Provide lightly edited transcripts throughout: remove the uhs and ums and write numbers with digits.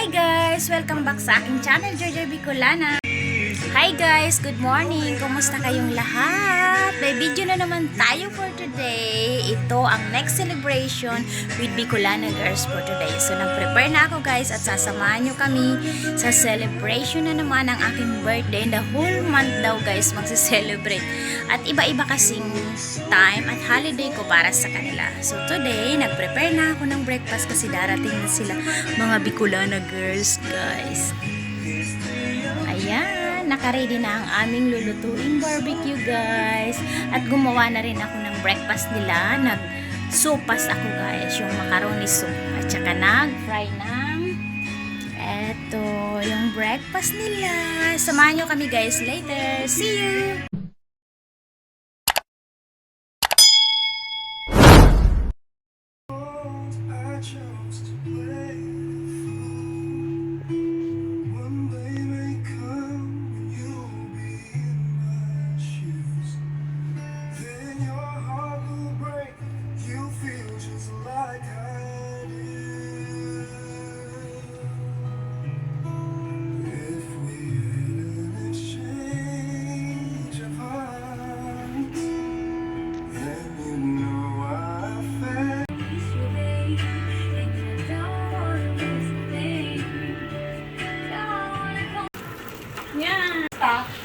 Hi guys! Welcome back sa aking channel, Jojo Bicolana. Hi guys! Good morning! Kumusta kayong lahat? May video na naman tayo for today. Ito ang next celebration with Bicolana Girls for today. So nag-prepare na ako guys at sasamahan nyo kami sa celebration na naman ng aking birthday. The whole month daw guys magse-celebrate. At iba-iba kasing time at holiday ko para sa kanila. So today, nag-prepare na ako ng breakfast kasi darating na sila mga Bicolana Girls guys. Ayan, nakaready na ang aming lulutuing barbecue guys. At gumawa na rin ako ng breakfast nila. Nag-sopas ako guys, yung macaroni soup. At saka nag-fry ng eto, yung breakfast nila. Samahan nyo kami guys later. See you!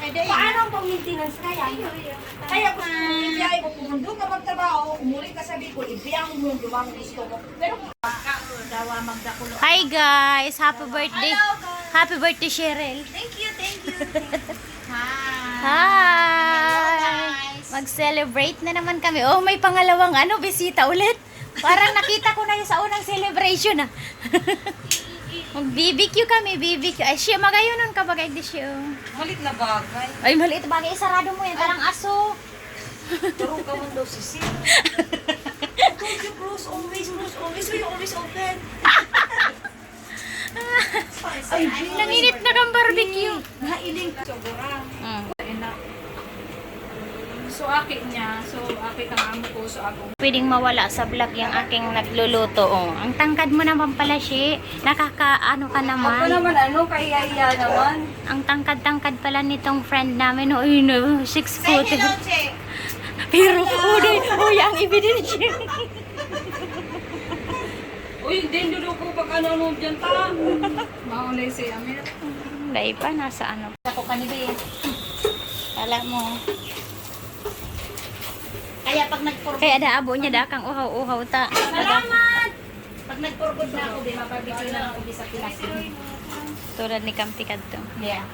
Paano ang pag-maintenance kaya? Kaya kung ibiyay mo, kung doon ka magtrabaho, umuli ka sa Bicol, ibiyang mo yung ang gusto mo. Pero dawa magdakulo. Hi guys! Happy birthday! Hello guys! Happy birthday Cheryl! Thank you. Hi! Mag-celebrate na naman kami. Oh, may pangalawang bisita ulit. Parang nakita ko na yung sa unang celebration ah. Mag-BBQ kami, BBQ. Ay, siya, magayonon ka bagay di siya. Malit na bagay. Ay, maliit bagay. Isarado mo yan. Parang aso. Turong ka man daw si Sil. I told you, close always. We always open. Ay, nanginit na kang barbecue. Nailing ka. Sobrang. So, akin niya. So, akin ang amo ko. So, ako. Pwedeng mawala sa vlog yung aking nagluluto. Oh. Ang tangkad mo naman pala siya. Nakakaano ka Ako naman. naman, kaya naman. Ang tangkad-tangkad pala nitong friend namin. Oh, yun, 6 foot. Pero, uy, ang ebidensya. Uy, din dulo ko pag ano dyan ta. Maulay si Amir. Dahil pa, nasa ano. Ako kanila eh. Kala mo. Kaya pag nagpurgod. Kaya da, abo niya da kang uhaw-uhaw ta. Salamat! Pag nagpurgod na ako, mapabigay na ako sa pilas. Tulad ni Kampi kadto. Yeah.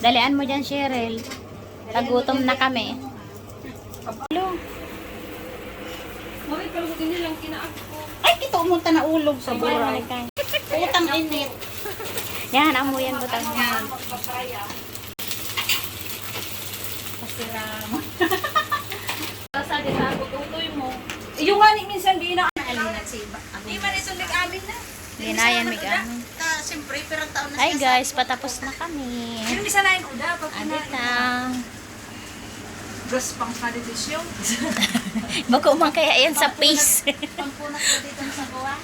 Dalian mo dyan, Cheryl. Nagutom na kami. Hello. Marit, pero kung hindi lang kinaak ko. Ay, kita umunta na ulog sa buray. Utang init. Yan, amo yan butang mo. Magpapaya. Pasirama. Sabi sa ako, tutoy mo. Yung nga ni minsan di na. Alina si Iba. Di man ito nag-amin na. Linayan may gano'n. Siyempre, pero taon na Hi guys, patapos na kami. Yung isa na yung uda. Pag Adita. gas pang kadedisyon. Baka umangkaya yan sa face. Pangpunat ko dito sa gawa.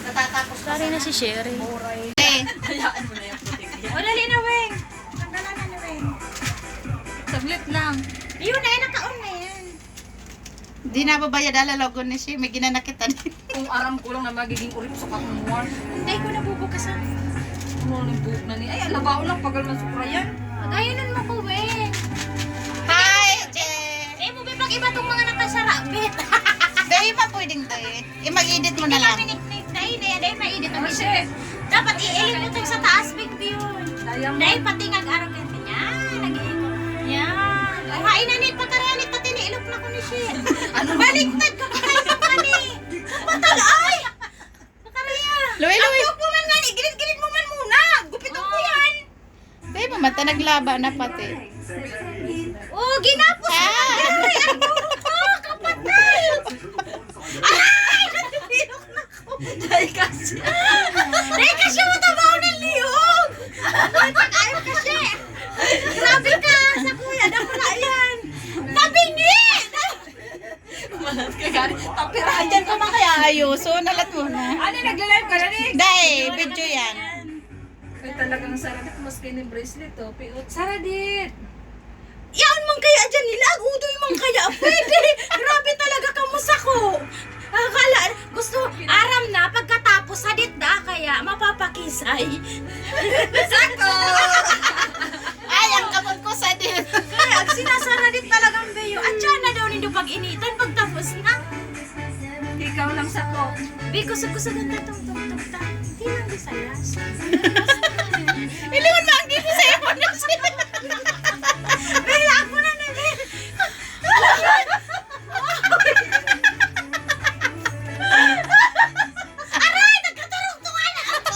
Natatapos ka Sorry na si Cheryl. Hayaan mo na yung putik. O, dali na, Weng. Tanggalan na ni Ren. Saglit lang. Yun na, nakaon na yan. Di na babaya dalalagon na siya. May ginanakita din. Kung aram ko lang na magiging urip sa kakumuan. Hindi ko nabubukasan. Ano ng buhok na ni? Ay, alabao lang pagal man supra yan. Agayonan mo ko, Weng. Hi, Je! Eh, mo ba iba tong mga nakasarabit? Dahil pa pwedeng tayo. Mag-edit mo na Hindi lang. kami dahil maedit ang Kasi, dapat i-elip mo itong sa taas, big view. dayang Dahil pati ngag-araw ka niya, nag-iikot. Yan. Ay, hainanit, pataranit, pati niilok na ko ni siya. Ano baliktad ka kayo sa kani? Patal, ay! Pataraya. Luwi. Ang mo man nga ni, gilid-gilid mo man muna. Gupitan ko yan. Dahil mamata naglaba na pati. Oh, ginapos na. Ay, ang duro ko, kapatay. Ay, nagpilok na ko. Dahil kasi matabaw ng liyog. Ayaw kasi. Grabe ka sa kuya, napala yan. Nabingi! Tapirahan dyan ka man kaya ayo. seryoso, nalat mo na. Ano, nagla-live ka na rin? Dahil, video yan. Ay talagang saradit maski ni bracelet oh. Piot. Saradit! Yan man kaya dyan nila, udoy man kaya pwede. Grabe talaga kamusta ko. Akala, gusto, aram na, pagkatapos hadit na, kaya mapapakisay. Sako! Ay, ang kamot ko sa din. Kaya, ang sinasaradit talagang beyo. At siya na daw nindo pag-initan, pagtapos na. Ikaw lang sa ko. Be, gusto ganda tong tum-tum-tam. Hindi lang di salas. Ilingon mo ang gini sa iyo. Bella, ako na na, Be. Aray, nagkatarong-tungan na ako.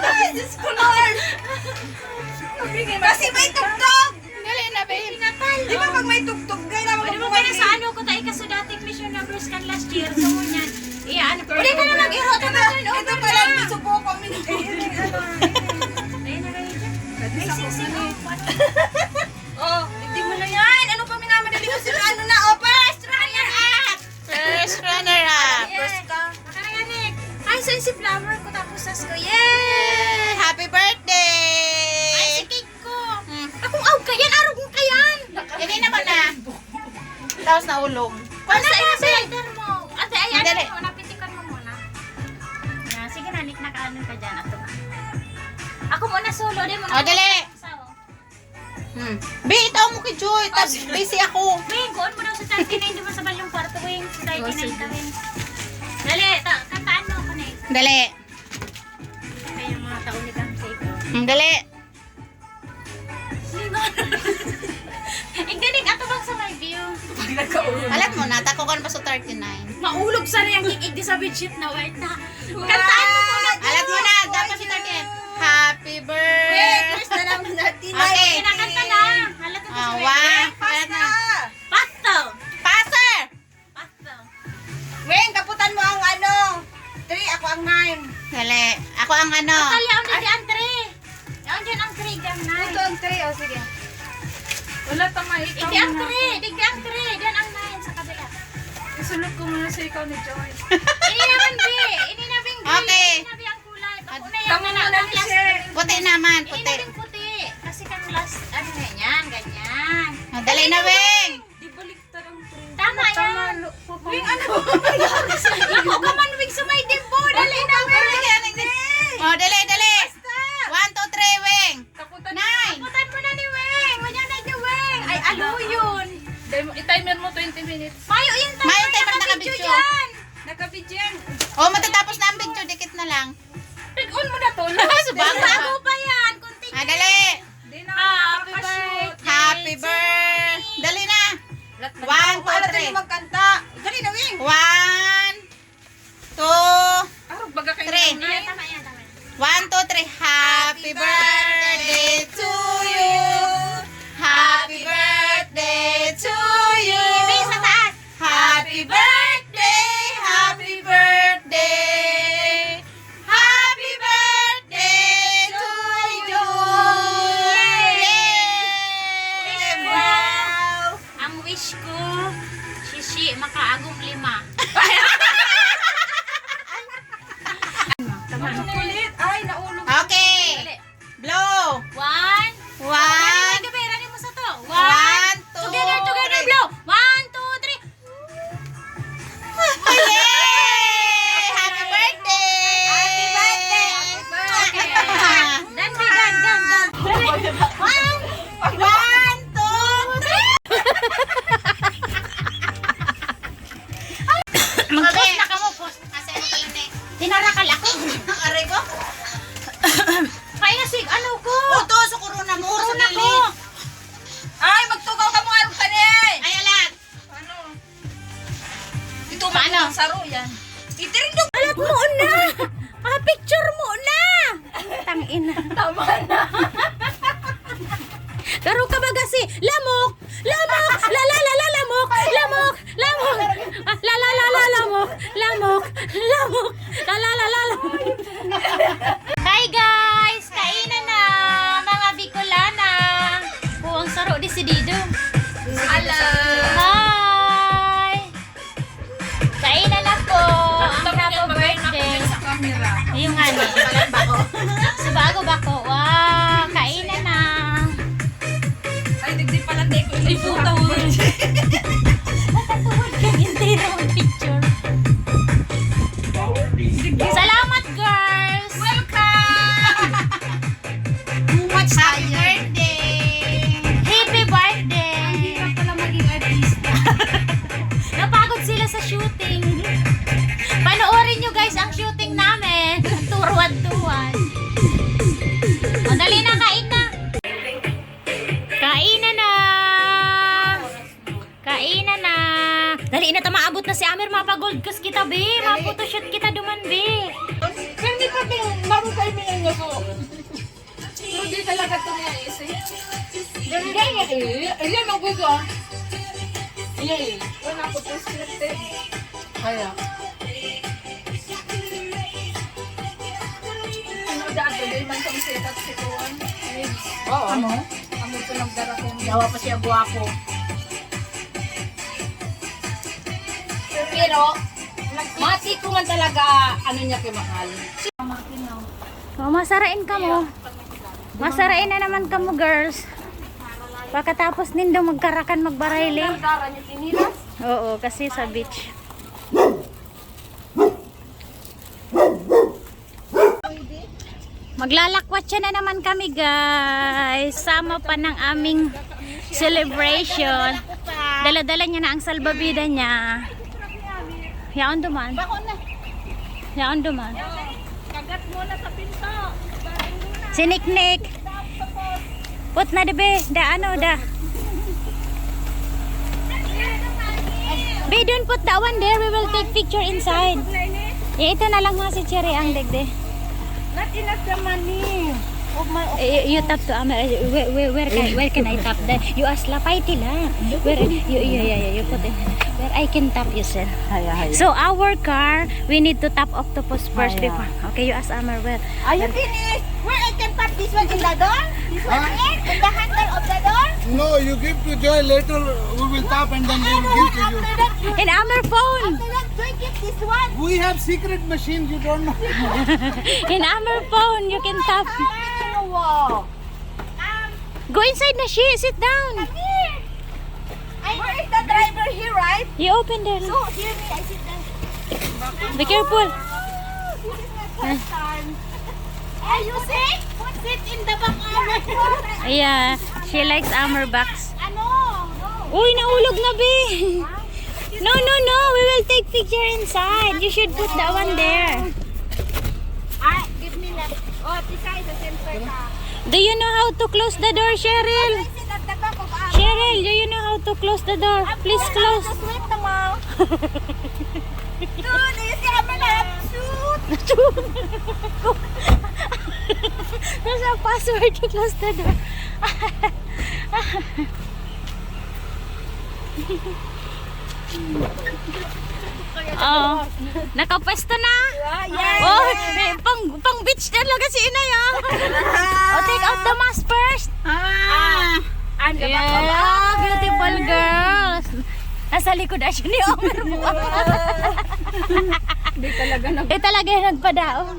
Ay, Diyos ko, Lord. Kasi may tugtog. Dali na, babe. Di ba pag may tugtog, kaya naman Pwede mo kaya sa ano ko tayo kasi dating mission numbers kan last year. So mo niyan. Iya, ano. Pwede ka na mag-iro. Ito pala, subukan kami. Ayun na kayo dyan. May sing-sing. Oh, hindi mo na yan. Ano pa minamadali ko sila? Ano na? Oh, first runner up! First runner-up. First ka. Makarayanik. Ay, so si flower ko tapos sas ko. Yay! Yay! Happy birthday! Ay, si cake ko. Akong aw kayan, arog mo kayan. Hindi naman na. Tapos naulog. Ano na sa lighter mo? Ate, ay, ano Dali. mo? Napitikan mo muna. Yan, sige na, Nick, nakaanon ka dyan. Ato na. Ako muna solo, di mo na. O, dali. Sawa. Be, itaw mo kay Joy. Tapos busy ako. Wing, kuon mo daw sa 39, di mo sa balyong kwarto, Wing. Sa 39 ka, Wing. Dali, kantaan mo ako na eh. Dali. Kaya yung mga taon ni Kamsay ko. Dali. Igdinig, ato bang sa my view? Alam mo na, takukan pa sa 39. Maulog sana yung kikig di sa bedsheet na white na. Kantaan mo muna. Alam mo na, dapat si 38. Happy birthday. First na naman natin. Okay. Kinakanta na. Halata to sa my One. view. Alam na. Pasto. Passer. Pasto. Weng, kaputan mo ang ano. 3, ako ang 9. Dali. Ako ang ano. Talia, ang di ang 3. Ang dyan ang 3, gam na. Ito ang 3, oh sige. Wala tama ikaw. Hindi ang muna. 3. Digdi ang 3. Dyan ang 9 sa kabila. Isulot ko muna sa ikaw ni Joy. Ini naman, B. Ini na bing green. Okay. Ini na bing ang kulay. Bako na yung Tama na muna ang ni last. Sher. Puti naman, Ini puti. na bing puti. Kasi kang last, ano na yan, ganyan. O, dali na, Weng. Di baliktad ang tree. Tama yan. Wing, ano? Ako ka man, Wing, sa may dimpo. Dali na, Wing. O, dali, dali. 1, 2, 3, Weng. Takutan 9. Putan mo na ni Weng. Wala na ni Weng. Ay, alo yun. I-timer mo 20 minutes. Mayo yung tayo. Mayo tayo, nakabidyo. yan. Nakabidyan. O, matatapos na ang video. Dikit na lang. Pig-on mo na to. Subago. Bago pa yan. Continue. Ah, dali. Di na Happy makakashoot. birthday. Happy birthday. Dali na. 1, 2, 3. magkanta. Dali na, Weng. 1, 2, Arog baga kayo. Three. Ay, tama yan, tama yan. 1, 2, 3. Happy birthday to you. Happy birthday to you. Ibig sa taas. Happy birthday. Happy birthday. Happy birthday to you. Yay! Wow! Ang wish ko, shishi, makaagong 5. Tama na ulit. Ay, naulog. Okay. Dali. Blow. 1. 1, Rani mo sa to. 1, 2, Together, blow. 1, 2, 3. Yay! Happy birthday! Happy birthday! Okay. Dan, dan. 1, 2, 3. Mag-post na ka mo, post. Kasi ang init. Tinarakal ako. Ang aray ko. Kaya sig, ano ko? Oto, sa corona mo. Sa Corona ko. lilit. Ay, magtugaw ka mo anong kanin. Ay, alat. Ano? Ito Paano? ang saro yan. Itirindog. Alat mo na. Picture mo na. Tangina. Tama na. Karo ka ba kasi? Lamok! Lamok! La la la la lamok! Lamok! Lamok! La la la la lamok! Lamok! Lamok! La la la la lamok! Hi guys! Kainan na! Mga Bicolana! Oh, ang saro di si Dido. Hello. Hi! Kainan ka, be. Mapotoshoot kita duman, be. Hindi pa din, bago kayo minanyo ko. Hindi talaga ito niya isi. Ilan ang gusto ah. Ilan. Wala ko po scripted. Kaya. Ano dati, dahil man kang setat si Tuan. Oo. Ano? Amo ito nagdara ko. Yawa pa siya guwapo. Pero, mati ko man talaga, ano niya kay Mahal. Oh, masarain ka mo. Masarain na naman ka mo, girls. Pagkatapos nindo magkarakan magbarayli. Dara niya tiniras. Oo, kasi sa beach. Maglalakwatsa na naman kami, guys. Sama pa ng aming celebration. Dala-dala niya na ang salbabida niya. Yaon duman. Yaon duman. Kagat mo na sa pinto. Si Nick. Put na debe. Da ano da. Be, don't put that one there. We will take picture inside. Ito na lang nga si Cherry ang degde. Not enough the money. Of my You tap to where can I tap? You ask Lapaiti la. Where you put it. Where I can tap you, sir. So our car, we need to tap octopus first before. Okay, you ask Amar where. Are you finished? Where I can tap this one in the door? This one in? In the handle of the door? No, you give to Joy later. We will tap and then we will give to you. After that, In Amar phone. after that, Joy get this one. We have secret machine. You don't know. In Amar phone, you can tap. Wow. Go inside na she. Sit down. Here. Where is the driver here, right? You open there. So, here me, I sit down. Be careful. This is my first time. Are you sick? Sit in the back of Yeah, she likes Amar box. Ano? No. Uy, naulog na, be. No. We will take picture inside. You should put that one there. Give me that. Oh, this side, the center ka. Do you know how to close the door, Cheryl? I sit at the back of our. Cheryl, do you know how to close the door? Please close. Just wait the mouth. Dude, you see, I'm gonna have to shoot. There's a password to close the door. Oh, nakapwesto na. Yes. Oh, pang beach talaga si Inay, oh. Oh, take out the mask first. And the back of Yeah, beautiful girls. Nasa likod na siya ni Omer mo. Hindi talaga na. Talaga yung nagpadaon.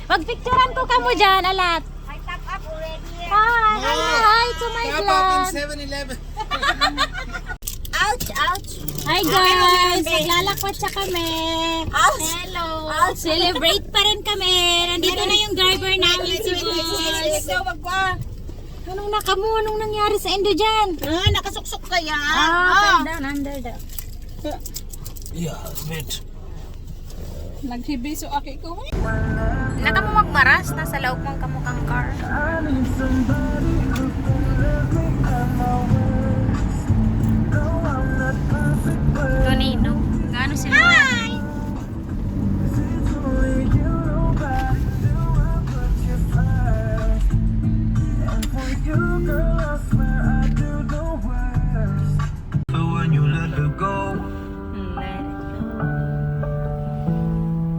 Magpicturean ko ka mo dyan, alat. I tap up already. Hi to my Tap up vlog. in 7-Eleven. Ouch, ouch. Hi guys, maglalakwat sa kami. Ouch. Hello. Celebrate pa rin kami. Nandito na yung driver namin si Boss. So, wag pa. Anong nakamo? Anong nangyari sa endo dyan? Nakasuksok kaya. Under down. Yeah, wait. Naghibiso aki ko. Nakamo magmaras. Nasa loob mong kamukang car. Tonino. Gaano sila? Hi! But when you let her go,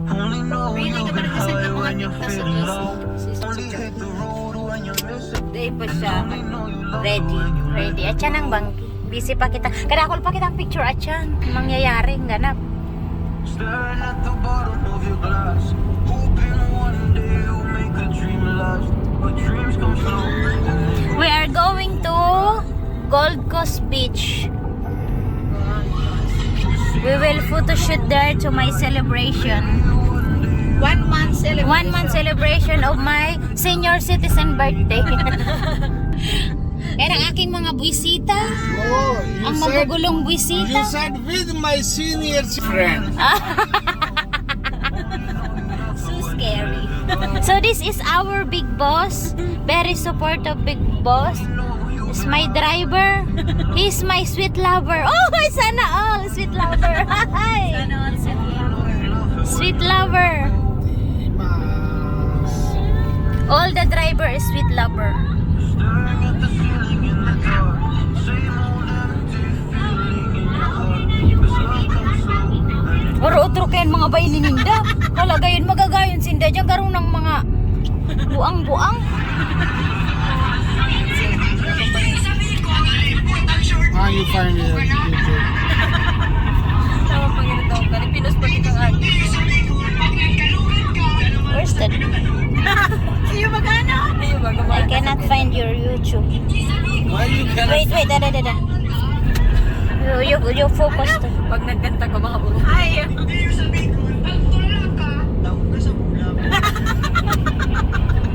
only know you've been high when you're feeling low. Only hit the road when you're missing. Day pa siya. Only know you love Ready. when you're Ready. At siya nang bangki. Busy pa kita. Kadakol pa kita picture at siya. Mangyayari. Ganap. staring at the bottom of your glass. Hoping one day you'll make a dream last. But dreams come slow. We are going to Gold Coast Beach. We will photoshoot there to my celebration. 1 month celebration. 1 month celebration of my senior citizen birthday. Yan ang aking mga buwisita. Oh, Ang magugulong buwisita. you said with my senior friend. So scary. So this is our big boss. Very supportive big boss. He's my driver. He's my sweet lover. Oh, sana all. Sweet lover. Hi. Sweet lover. All the driver is sweet lover. Staring at the ceiling in the dark. Same old empty feeling in your heart. This love comes slow. Oro otro kayan mga bayi ni Ninda. Wala gayon magagayon sinda diyan karon ng mga buang-buang. How you find it on YouTube? Tama pang ito. Kalipinos pa kitang ate. Where's that? Iyo magano? Ayun ba? I cannot find your YouTube. Why you cannot? Wait, da. You focus to. Pag nagkanta ka, baka bulo. Ay.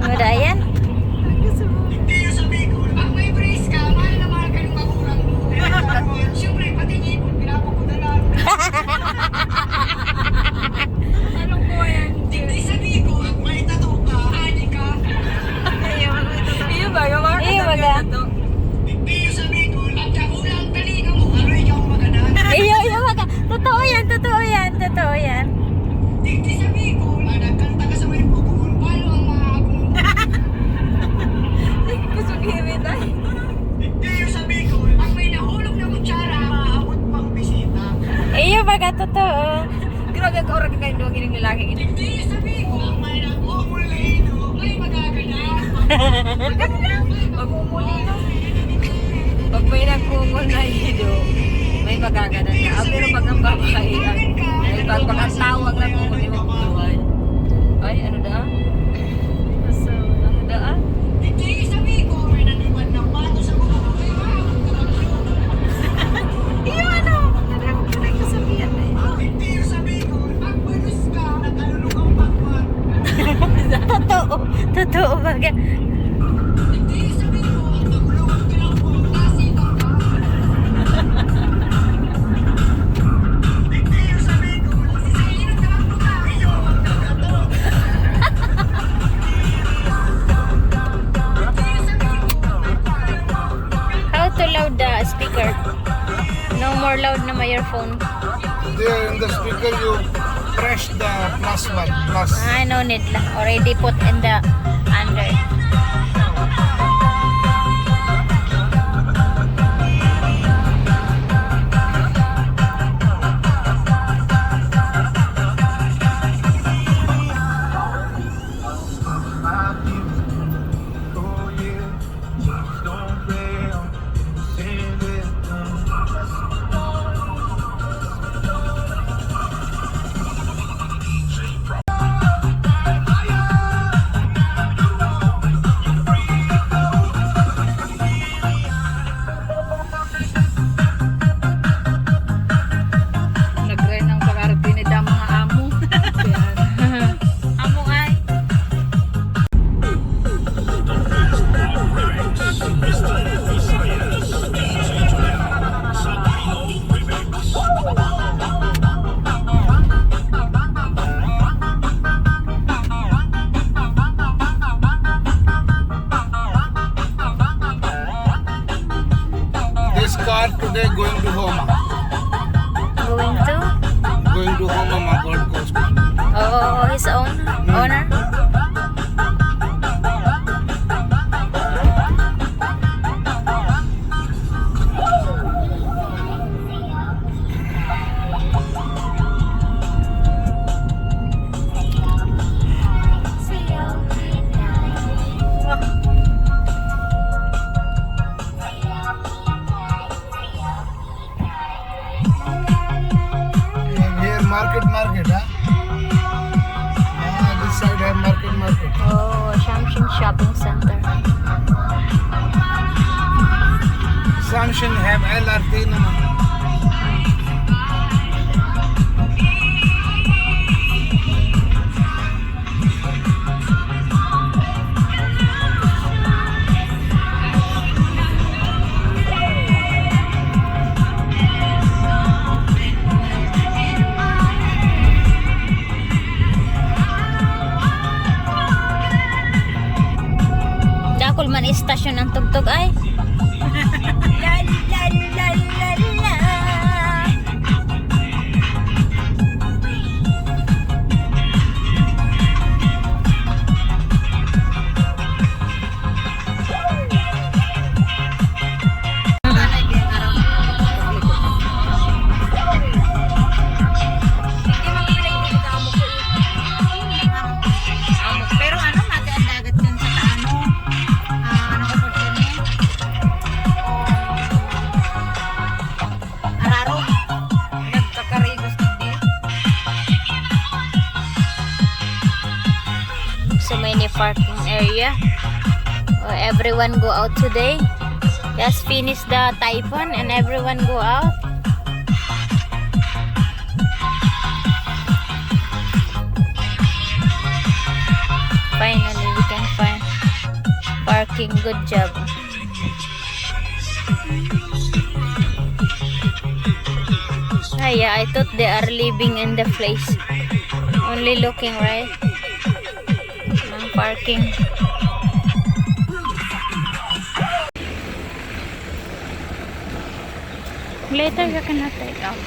Ano da yan? Iyo ba? Mga Iyo ba ga? ito. Iyo maga. Totoo yan. Kasugihin tayo. Iyo maga, totoo. Grabe ka orang kayo doon gining lalaki ini. Pag may nagkungol na ido, may magaganan ka. Pero pag ang babae, ay pag tawag na kungol ni magbuhay. Ay, ano da? Ano da? Iyo ano? Nagkaroon ko sabihan na eh. Totoo maga. How to loud the speaker? No more loud na my earphone. There in the speaker you press the plus one. Plus. I no need lah. Already put in the under. Oh yeah, don't fail. Save it. Nag-try ng pag-arte ni da mga amo. Amo ay. This car today going to Homa. Going to? Going to Homa, Gold Coast. Oh, his own owner. And here market, huh? This side have market. Oh, Shamshin Shopping Center. Samsung have LRT naman. Dakol man istasyon ang tugtog ay. so many parking area. Everyone go out today. Just finish the typhoon and everyone go out. Finally, we can find parking. Good job. Yeah, I thought they are living in the place. Only looking, right? Parking. Later, you cannot take out.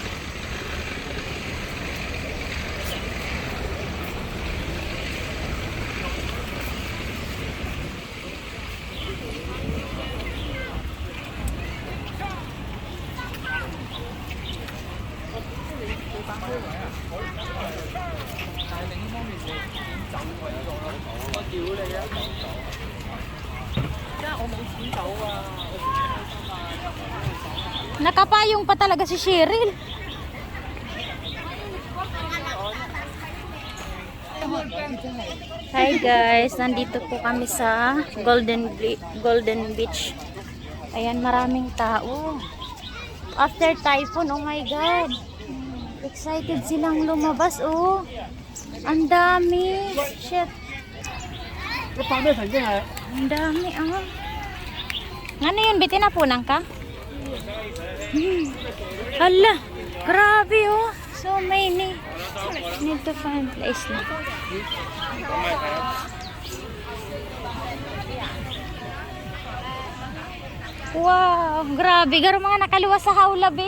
Nakapayong pa talaga si Cheryl. Hi guys, nandito po kami sa Golden Beach. Ayan, maraming tao. After typhoon, oh my god. Excited silang lumabas, oh. Ang dami. Shit. Ang dami, ah. Ano yun, bitinapunan ka? Hala, grabe, oh. So many. Need to find place na. Wow, grabe. Garo mga nakaluwas sa hawla, be.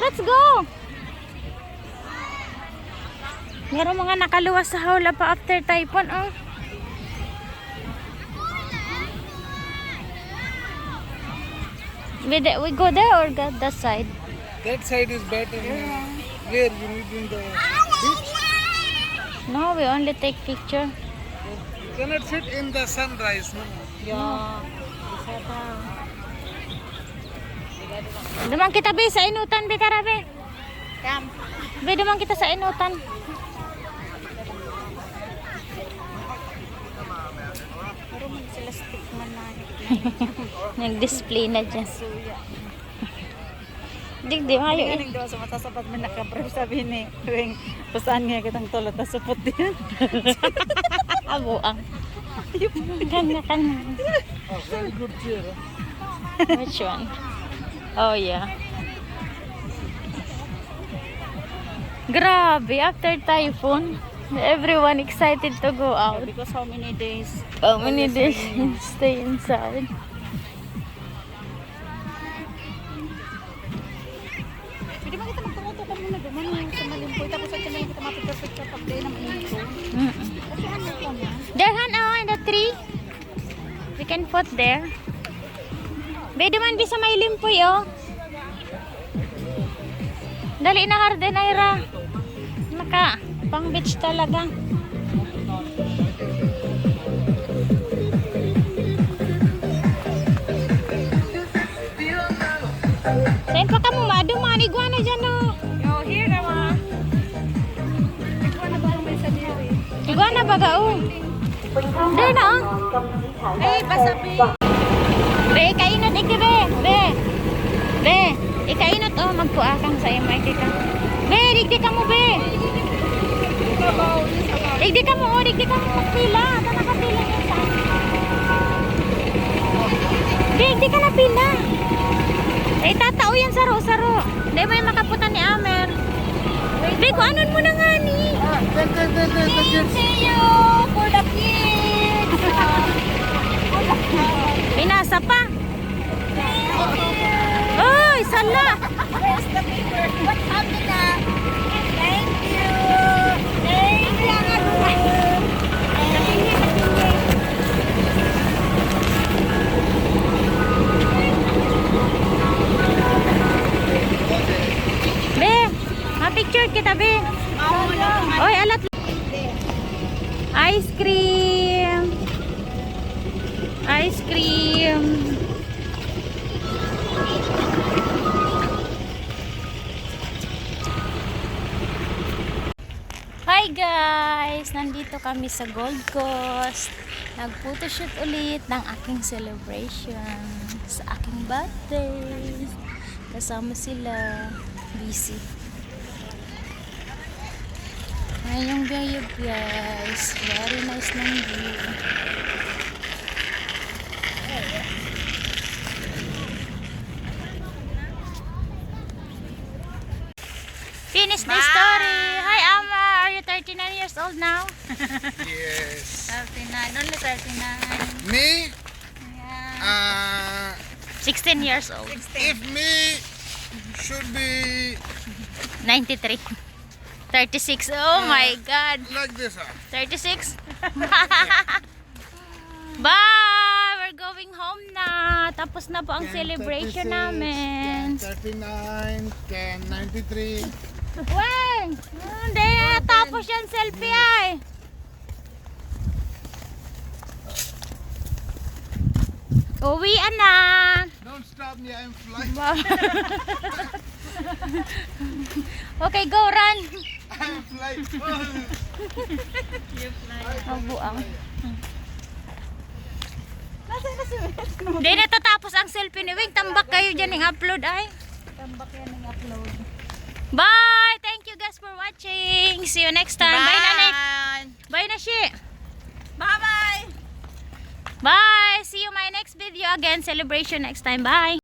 Let's go. Garo mga nakaluwas sa hawla pa after typhoon, oh. We go there or go that side? That side is better. Where you need in the beach. No, we only take picture. You cannot sit in the sunrise. No? Duman kita be sa inutan, be karabe. Be duman kita sa inutan. Nag-display na dyan. Digdi, mayo eh. Galing daw sa matasapat mo nakaprep sabi ni Tuwing pusaan nga kitang tulad na supot din. Abuang. Kanya-kanya. Very good chair. Which one? Oh yeah. Grabe, after typhoon, everyone excited to go out. Because how many days? How many days stay inside? Pwede ba kita magtumutukan muna duman sa Malimpoy tapos at sila kita mapagkasat pag day ng inito. Kasi ano ka na? There, Han, oh, in the tree. We can put there. Pwede man bisa may limpoy, oh. Dali na harden, Ira. Maka, pang beach talaga. Saan pa ka mo, maado mga iguana dyan, oh. Yo, here naman. Iguana ba naman sa diri? Iguana ba ga, oh. There na, oh. Ay, basabi. Be, kainot, ikti, be. Be, ikainot, oh. Magpuakang sa iyo, maiki ka. Be, digdi ka mo, be. Digdi ka mo, oh. Digdi ka mo. Pila. Ito nakapila niya sa akin. Digdi ka na pila. Eh, tatao yan saro-saro. Hindi mo yung makaputan ni Amer. Be, kuanon mo na nga ni. See you for the kids. Pinasa pa. Oy, sala. Where's the paper? What's happening na? Thank you. Thank you. Be, ma-picture kita, be. Oy, alat. Ice cream. Ice cream. Hi Hi guys! Nandito kami sa Gold Coast. Nag-photoshoot ulit ng aking celebration sa aking birthday. Kasama sila. Busy. Ayan yung view guys. Very nice ng view. Finish the story. Hi Ama, are you 39 years old now? Yes. 39, only 39. Me? Yeah. 16 years old. If me should be 93. 36. Oh my God. like this, 36. Bye! We're going home na. Tapos na po ang celebration namin. 39, 10, 93. Weng! Hindi na. Tapos yan selfie ay. Uwian na. Don't stop me, I'm flying. Okay, go run. I'm flying. Mabuang. Hindi natatapos ang selfie ni Wing. Tambak kayo dyan yung upload ay. Tambak yan ng upload. Bye! Thank you guys for watching. See you next time. Bye, Nanay. Bye na shi. Bye-bye! Bye! See you my next video again. Celebration next time. Bye!